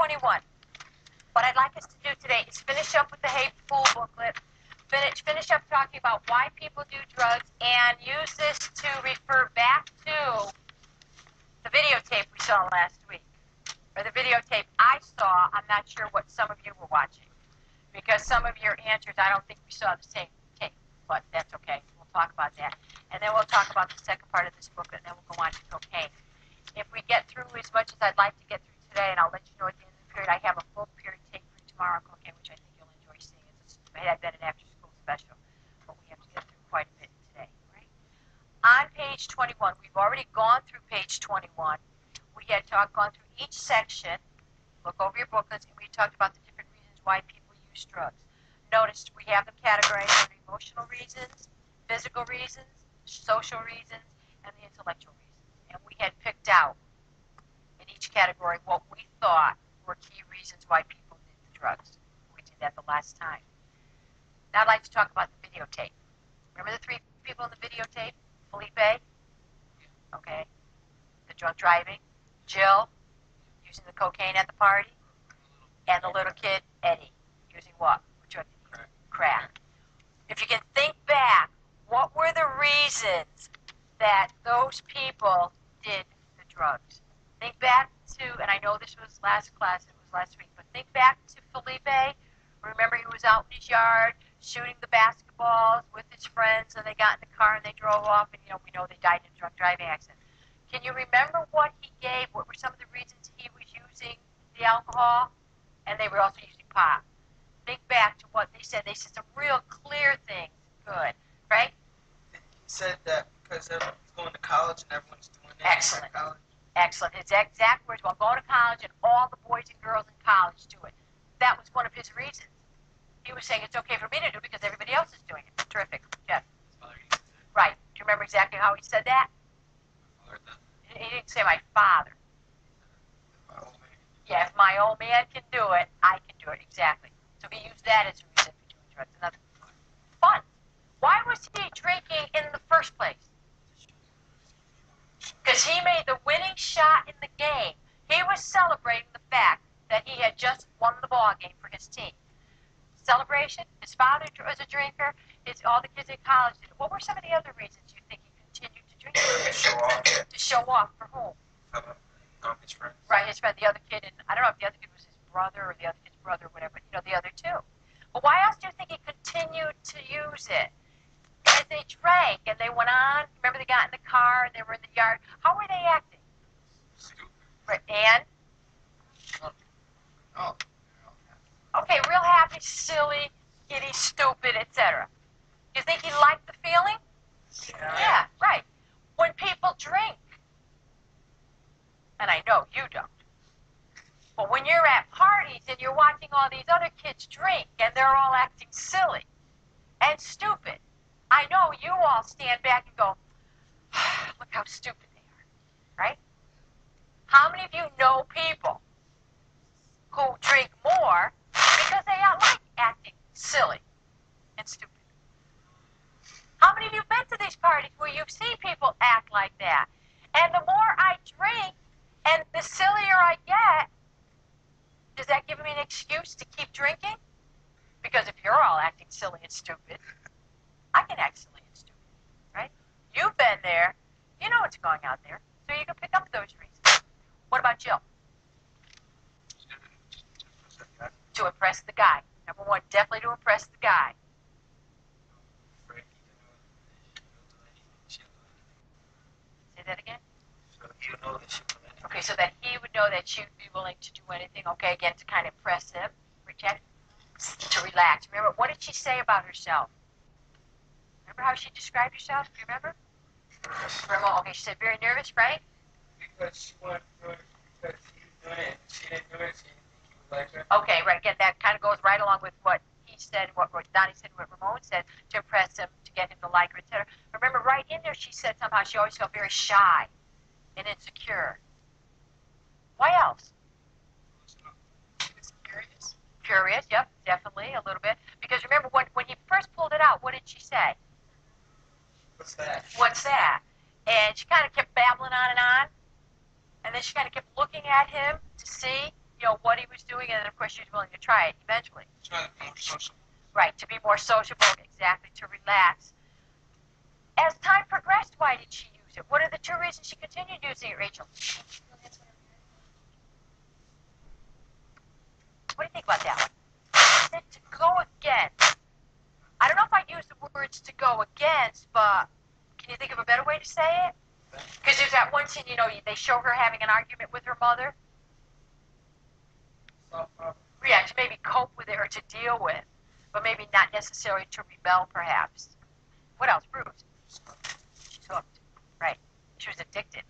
21. What I'd like us to do today is finish up with the Hate Fool booklet, finish up talking about why people do drugs, and use this to refer back to the videotape we saw last week. Or the videotape I saw. I'm not sure what some of you were watching, because some of your answers, I don't think we saw the same tape, but that's okay. We'll talk about that. And then we'll talk about the second part of this booklet, and then we'll go on to cocaine. If we get through as much as I'd like to get through today, and I'll let you know at the end of the period, I have a full period tape for tomorrow on cocaine, which I think you'll enjoy seeing. It had been an after-school special, but we have to get through quite a bit today, right? On page 21, we've already gone through page 21. We had gone through each section. Look over your booklets, and we talked about the different reasons why people use drugs. Notice we have them categorized under emotional reasons, physical reasons, social reasons, and the intellectual reasons. And we had picked out in each category what we thought were key reasons why people did the drugs. We did that the last time. Now I'd like to talk about the videotape. Remember the three people in the videotape? Felipe? Okay. The drunk driving. Jill, using the cocaine at the party. And the little kid, Eddie, using what? Which drug did he use? Crack. If you can think back, what were the reasons that those people did the drugs? Think back to, and I know this was last class, it was last week, but think back to Felipe. Remember he was out in his yard shooting the basketballs with his friends, and they got in the car and they drove off, and we know they died in a drunk driving accident. Can you remember what he gave? What were some of the reasons he was using the alcohol? And they were also using pot. Think back to what they said. They said some real clear things. Good. Right? He said that because everyone's going to college and everyone's doing it. Excellent. Excellent. His exact words, well, I'm going to college and all the boys and girls in college do it. That was one of his reasons. He was saying it's okay for me to do it because everybody else is doing it. Terrific. Jeff. Right. Do you remember exactly how he said that? He didn't say my father. Yeah, if my old man can do it, I can do it. Exactly. So he used that as a reason for doing drugs. Another fun. Why was he drinking in the first place? Because he made the winning shot in the game. He was celebrating the fact that he had just won the ball game for his team. Celebration. His father was a drinker. All the kids in college did it. What were some of the other reasons you think he continued to drink? To show off. To show off for whom? His friend. Right, his friend, the other kid, and I don't know if the other kid was his brother or the other kid's brother or whatever, but the other two. But why else do you think he continued to use it? As they drank and they went on, remember they got in the car and they were in the yard, how were they acting? Stupid. Right, and? Oh. Okay, real happy, silly, giddy, stupid, etc. You think he liked the feeling? Yeah, right. When people drink, and I know you don't, but when you're at parties and you're watching all these other kids drink and they're all acting silly and stupid, I know you all stand back and go, look how stupid they are, right? How many of you know people who drink more because they like acting silly and stupid? How many of you have been to these parties where you see people act like that? And the more I drink and the sillier I get, does that give me an excuse to keep drinking? Because if you're all acting silly and stupid, I can act silly and stupid, right? You've been there. You know what's going on there. So you can pick up those reasons. What about Jill? To impress the guy. Number one, definitely to impress the guy. Say that again? Okay, so that he would know that she'd be willing to do anything. Okay, again, to kind of impress him. Reject. To relax. Remember, what did she say about herself? Remember how she described herself? Do you remember? Okay, she said very nervous, right? Because she wanted to do it because he was doing it. She didn't do it. She didn't think he would like her. Okay, right. Again, that kind of goes right along with what he said, what Donnie said, what Ramon said, to impress him, to get him to like her, etc. Remember, right in there, she said somehow she always felt very shy and insecure. Why else? Curious. Curious, yep, definitely, a little bit. Because remember, when he first pulled it out, what did she say? What's that? What's that? And she kind of kept babbling on. And then she kind of kept looking at him to see, what he was was doing it, and of course she was willing to try it eventually. Trying to be more social. Right, to be more sociable, exactly, to relax. As time progressed, why did she use it? What are the two reasons she continued using it, Rachel? What do you think about that one? To go against. I don't know if I'd use the words to go against, but can you think of a better way to say it? Because there's that one scene, they show her having an argument with her mother. Yeah, to maybe cope with it or to deal with, but maybe not necessarily to rebel, perhaps. What else, Bruce? She's hooked, right? She was addicted,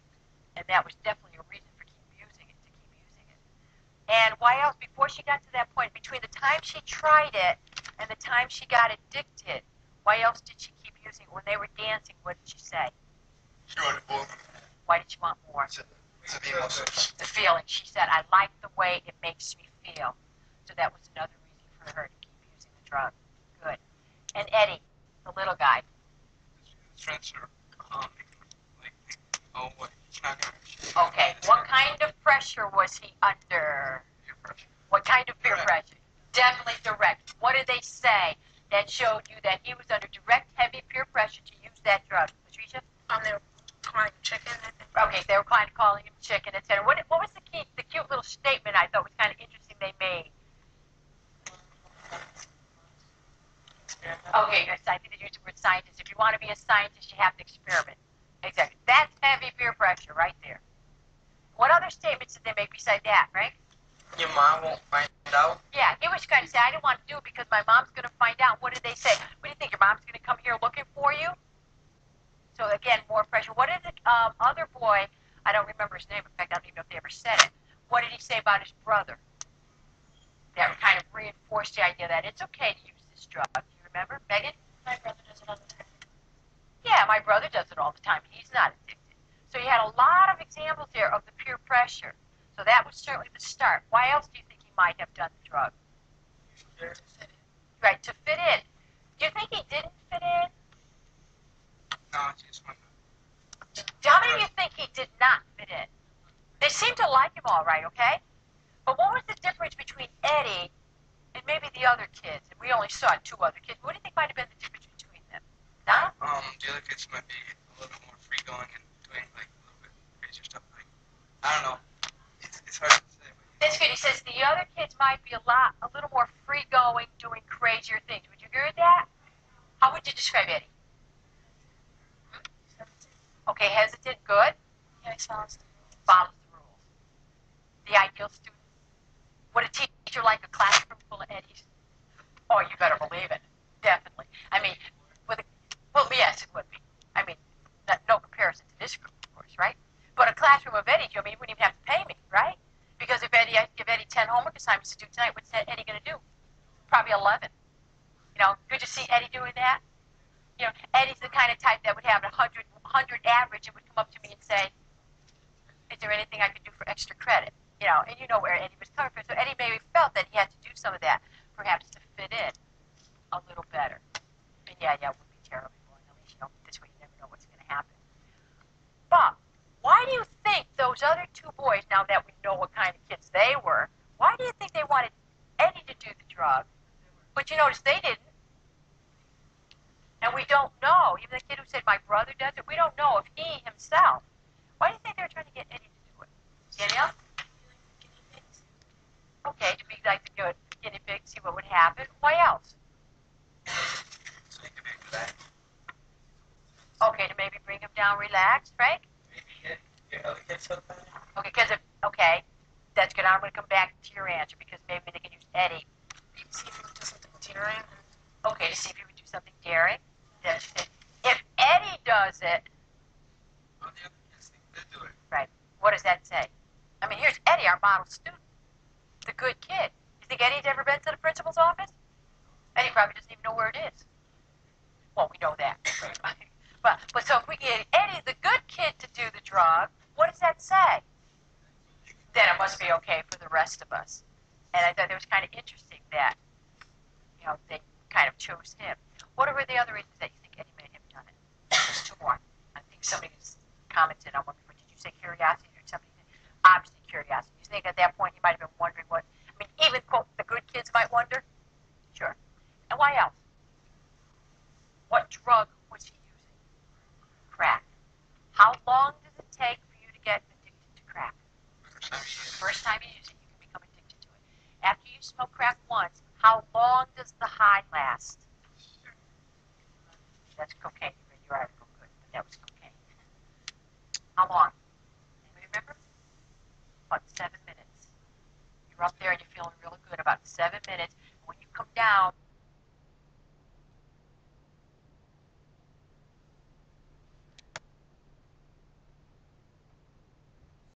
and that was definitely a reason for keep using it. And why else? Before she got to that point, between the time she tried it and the time she got addicted, why else did she keep using it? When they were dancing, what did she say? She wanted more. Why did she want more? To be more social. The feeling. She said, I like the way it makes me feel. So that was another reason for her to keep using the drug. Good. And Eddie, the little guy. His friends are like, oh, what? He's not gonna. Okay. What kind of pressure was he under? Peer pressure. What kind of peer pressure? Definitely direct. What did they say that showed you that he was under direct, heavy peer pressure to use that drug? Patricia? They were calling him chicken, I think. Okay, they were kind of calling him chicken, etc. What was the cute little statement I thought was kind of interesting they made? Okay, I think they used the word scientist. If you want to be a scientist, you have to experiment. Exactly. That's heavy peer pressure right there. What other statements did they make besides that, Frank? Your mom won't find out. Yeah, he was kind of say, I didn't want to do it because my mom's going to find out. What did they say? What do you think? Your mom's going to come here looking for you? So again, more pressure. What did the other boy, I don't remember his name. In fact, I don't even know if they ever said it. What did he say about his brother? That kind of reinforced the idea that it's okay to use this drug. Do you remember, Megan? My brother does it all the time. Yeah, my brother does it all the time. He's not addicted. So you had a lot of examples there of the peer pressure. So that was certainly the start. Why else do you think he might have done the drug? Right, to fit in. Do you think he didn't fit in? No, she just wanted. How many of you think he did not fit in? They seem to like him all right, okay? But what was the difference between Eddie and maybe the other kids? And we only saw two other kids. What do you think might have been the difference between them? Huh? The other kids might be a little bit more free going and doing like a little bit crazier stuff. Like, I don't know. It's hard to say. That's good. He says the other kids might be a little more free going, doing crazier things. Would you agree with that? How would you describe Eddie? Okay, hesitant, good. Yeah, he follows the rules. Follows the rules. The ideal student. Would a teacher like a classroom full of Eddies? Oh, you better believe it. Definitely. I mean, well, yes, it would be. I mean, no comparison to this group, of course, right? But a classroom of Eddies, you wouldn't even have to pay me, right? Because if I give Eddie 10 homework assignments to do tonight, what's Eddie going to do? Probably 11. Could you see Eddie doing that? Eddie's the kind of type that would have a 100 average and would come up to me and say, is there anything I could do for extra credit? And you know where Eddie was coming from. So Eddie maybe felt that he had to do some of that, perhaps to fit in a little better. And yeah, it would be terribly boring. At least, this way you never know what's going to happen. But why do you think those other two boys, now that we know what kind of kids they were, why do you think they wanted Eddie to do the drug? But you notice they didn't. And we don't know, even the kid who said, my brother does it, we don't know if he himself. Why do you think they were trying to get Eddie to do it? Danielle? Okay, to be like the good guinea pig, see what would happen. Why else? So you could be relaxed. Okay, to maybe bring him down relaxed, Frank? Maybe get other kids something. Okay, that's good. I'm going to come back to your answer because maybe they can use Eddie. See if he would do something daring. Okay, to see if he would do something daring. If Eddie does it, All the other kids think they do it. right, what does that say? I mean, here's Eddie, our model student, the good kid. You think Eddie's ever been to the principal's office? Eddie probably doesn't even know where it is. Well, we know that. but so if we get Eddie, the good kid, to do the drug, what does that say? Then it must be okay for the rest of us. And I thought it was kind of interesting that, they kind of chose him. What are the other reasons that you think Eddie may have done it? There's two more. I think somebody has commented on one before. Did you say curiosity or something? Obviously curiosity. You think at that point he might have been wondering what, take for you to get addicted to crack? First time you use it. First time you use it, you can become addicted to it. After you smoke crack once, how long does the high last? That's cocaine. You read your article, good, but that was cocaine. How long? Anybody remember? About 7 minutes. You're up there and you're feeling really good. About 7 minutes. When you come down,